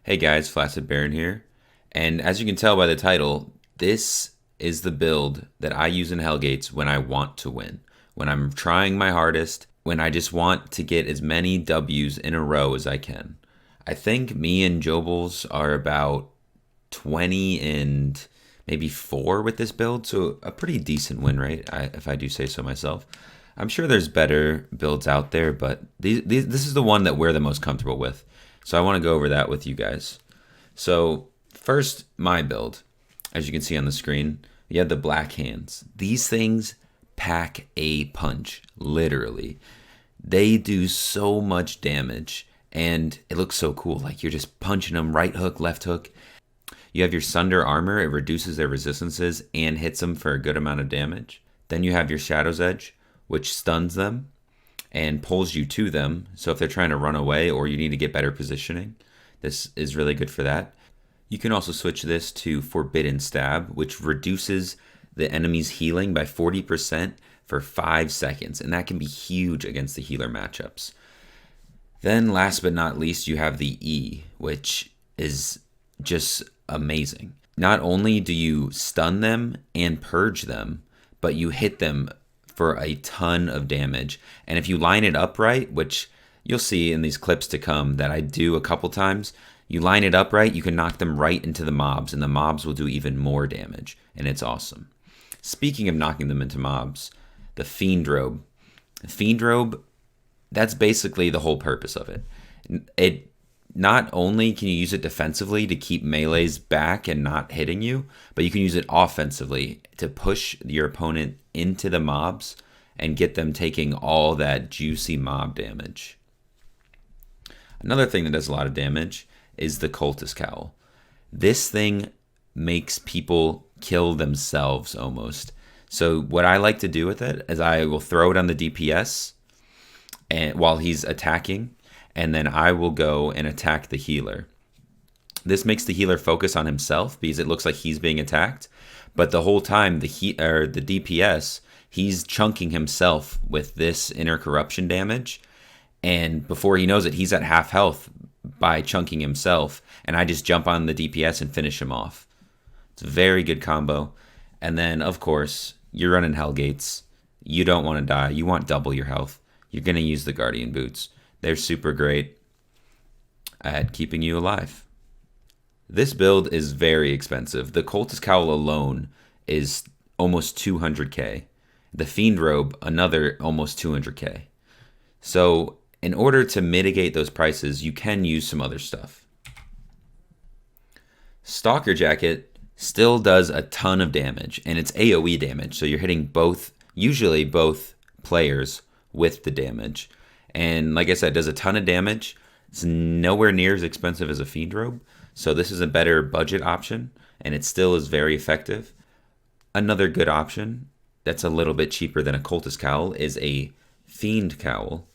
Hey guys, Flaccid Baron here. And as you can tell by the title, this is the build that I use in Hellgates when I want to win. When I'm trying my hardest, when I just want to get as many W's in a row as I can. I think me and Jobles are about 20 and maybe 4 with this build, so a pretty decent win rate, if I do say so myself. I'm sure there's better builds out there, but this is the one that we're the most comfortable with. So I want to go over that with you guys. So first, my build. As you can see on the screen, you have the black hands. These things pack a punch, literally. They do so much damage, and it looks so cool. Like you're just punching them right hook, left hook. You have your Sunder armor. It reduces their resistances and hits them for a good amount of damage. Then you have your Shadow's Edge, which stuns them and pulls you to them. So if they're trying to run away or you need to get better positioning, this is really good for that. You can also switch this to Forbidden Stab, which reduces the enemy's healing by 40% for 5 seconds, and that can be huge against the healer matchups. Then last but not least, you have the E, which is just amazing. Not only do you stun them and purge them, but you hit them for a ton of damage. And if you line it up right, which you'll see in these clips to come that I do a couple times, you line it up right, you can knock them right into the mobs, and the mobs will do even more damage, and it's awesome. Speaking of knocking them into mobs, the Fiend Robe. The Fiend Robe, that's basically the whole purpose of it. It not only can you use it defensively to keep melees back and not hitting you, but you can use it offensively to push your opponent into the mobs and get them taking all that juicy mob damage. Another thing that does a lot of damage is the Cultist Cowl. This thing makes people kill themselves almost. So what I like to do with it is I will throw it on the DPS and while he's attacking, and then I will go and attack the healer. This makes the healer focus on himself because it looks like he's being attacked, but the whole time the DPS, he's chunking himself with this inner corruption damage, and before he knows it, he's at half health by chunking himself, and I just jump on the DPS and finish him off. It's a very good combo. And then, of course, you're running Hellgates. You don't want to die. You want double your health. You're going to use the Guardian Boots. They're super great at keeping you alive. This build is very expensive. The Cultist Cowl alone is almost 200k. The Fiend Robe, another almost 200k. So in order to mitigate those prices, you can use some other stuff. Stalker Jacket still does a ton of damage, and it's AoE damage, so you're hitting usually both players with the damage. And like I said, it does a ton of damage. It's nowhere near as expensive as a Fiend Robe, so this is a better budget option, and it still is very effective. Another good option that's a little bit cheaper than a Cultist Cowl is a Fiend Cowl.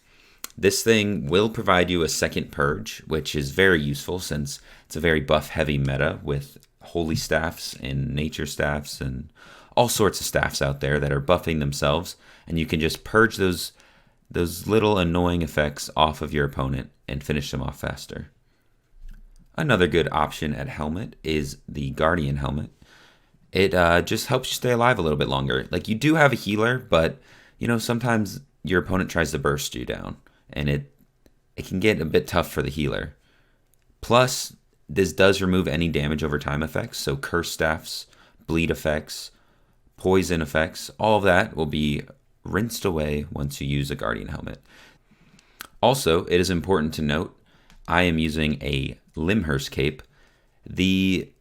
This thing will provide you a second purge, which is very useful since it's a very buff-heavy meta with holy staffs and nature staffs and all sorts of staffs out there that are buffing themselves, and you can just purge those little annoying effects off of your opponent and finish them off faster. Another good option at helmet is the Guardian helmet. It just helps you stay alive a little bit longer. Like, you do have a healer, but sometimes your opponent tries to burst you down, and it can get a bit tough for the healer. Plus, this does remove any damage over time effects, so curse staffs, bleed effects, poison effects, all of that will be rinsed away once you use a Guardian helmet. Also, it is important to note, I am using a Limhurst cape. The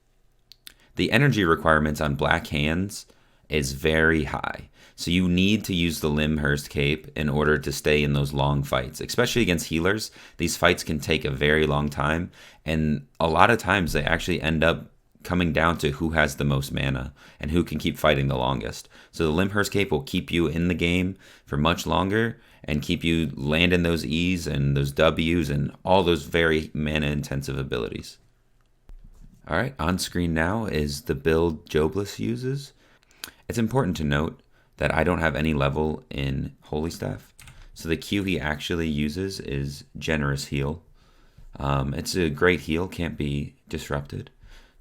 energy requirements on black hands is very high. So you need to use the Limhurst cape in order to stay in those long fights, especially against healers. These fights can take a very long time, and a lot of times they actually end up coming down to who has the most mana and who can keep fighting the longest. So the Limhurst cape will keep you in the game for much longer and keep you landing those E's and those W's and all those very mana intensive abilities. Alright, on screen now is the build Jobless uses. It's important to note that I don't have any level in Holy Staff. So the Q he actually uses is Generous Heal. It's a great heal, can't be disrupted.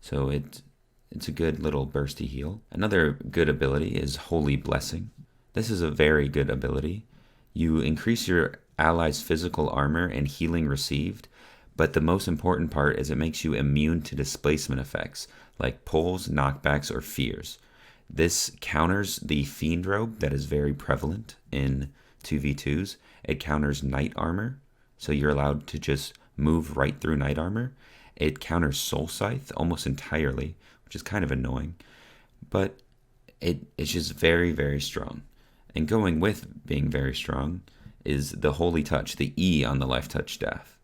So it's a good little bursty heal. Another good ability is Holy Blessing. This is a very good ability. You increase your ally's physical armor and healing received, but the most important part is it makes you immune to displacement effects like pulls, knockbacks, or fears. This counters the Fiend Robe that is very prevalent in 2v2s. It counters Knight Armor, so you're allowed to just move right through Knight Armor. It counters Soul Scythe almost entirely, which is kind of annoying, but it's just very, very strong. And going with being very strong is the Holy Touch, the E on the Life Touch staff.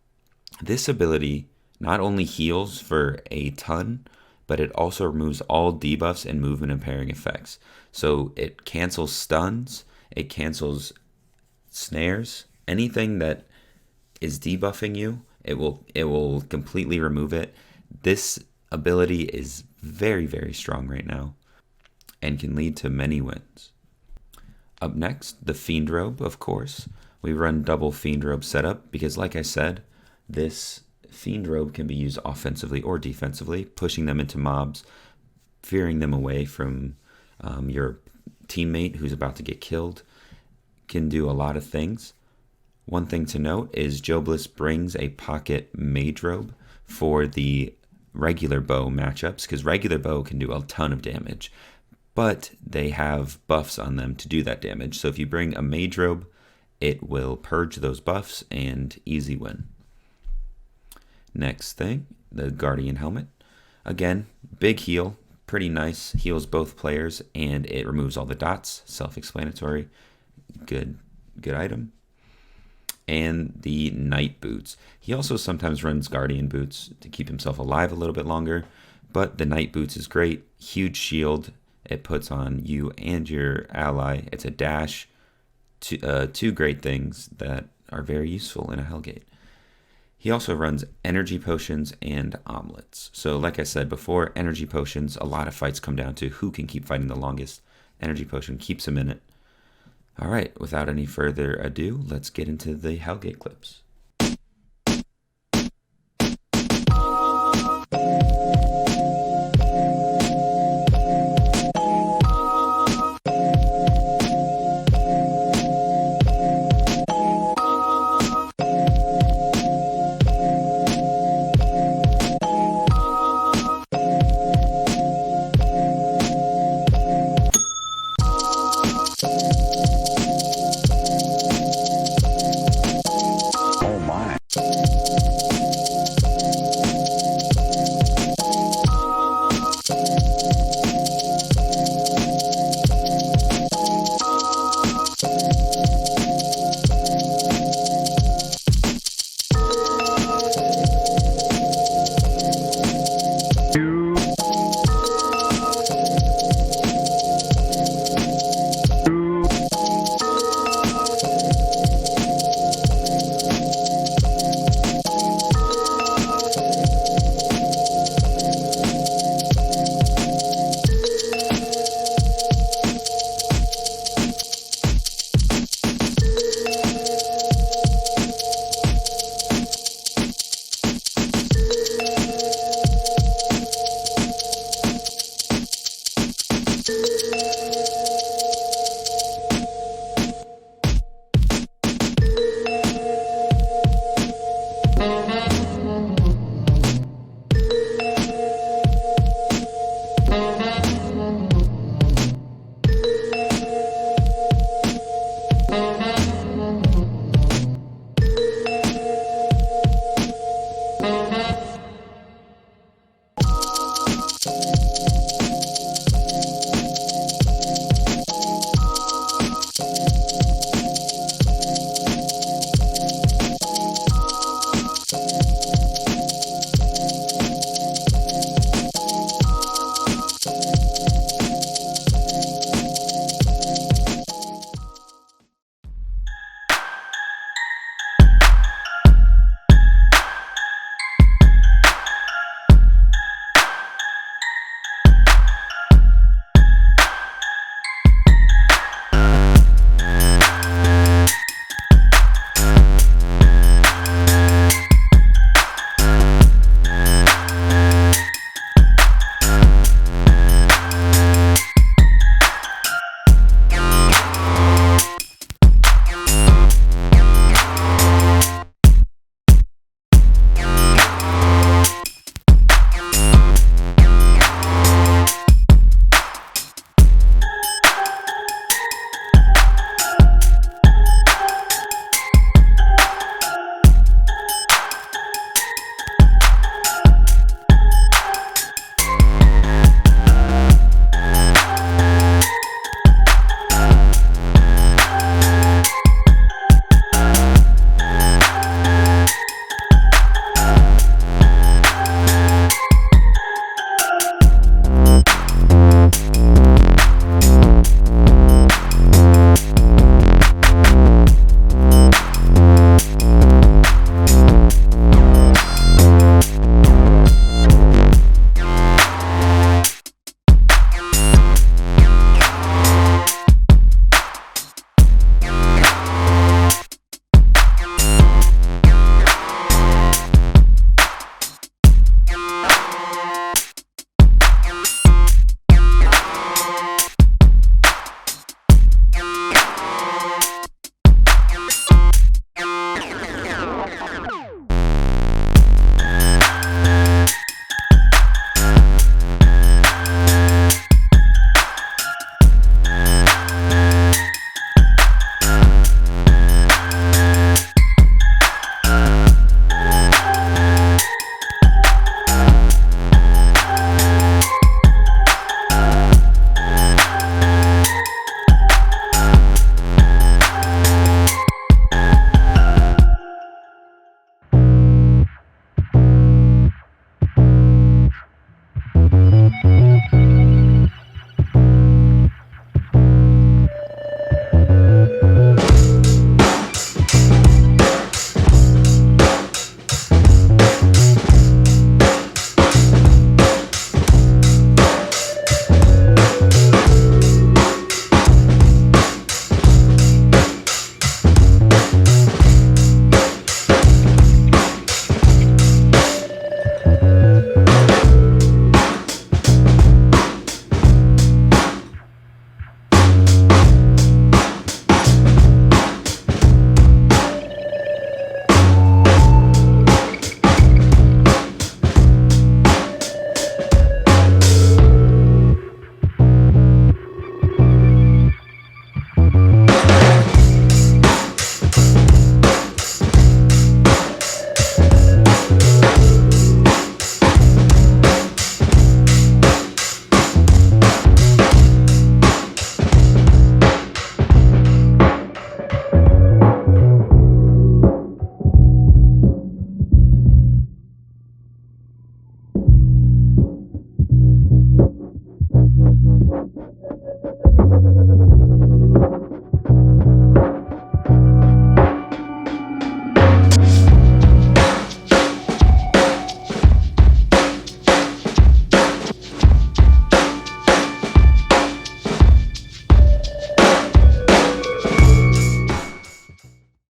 This ability not only heals for a ton, but it also removes all debuffs and movement impairing effects. So it cancels stuns, it cancels snares, anything that is debuffing you, it will completely remove it. This ability is very, very strong right now and can lead to many wins. Up next, the Fiend Robe, of course. We run double Fiend Robe setup because, like I said, this Fiend Robe can be used offensively or defensively, pushing them into mobs, fearing them away from your teammate who's about to get killed. Can do a lot of things. One thing to note is Jobless brings a pocket Mage Robe for the regular bow matchups, because regular bow can do a ton of damage, but they have buffs on them to do that damage. So if you bring a Mage Robe, it will purge those buffs and easy win. Next thing, the Guardian Helmet. Again, big heal, pretty nice, heals both players, and it removes all the dots, self-explanatory, good item. And the Knight Boots. He also sometimes runs Guardian Boots to keep himself alive a little bit longer, but the Knight Boots is great, huge shield, it puts on you and your ally, it's a dash, two great things that are very useful in a Hellgate. He also runs energy potions and omelets. So like I said before, energy potions, a lot of fights come down to who can keep fighting the longest. Energy potion keeps him in it. All right, without any further ado, let's get into the Hellgate clips.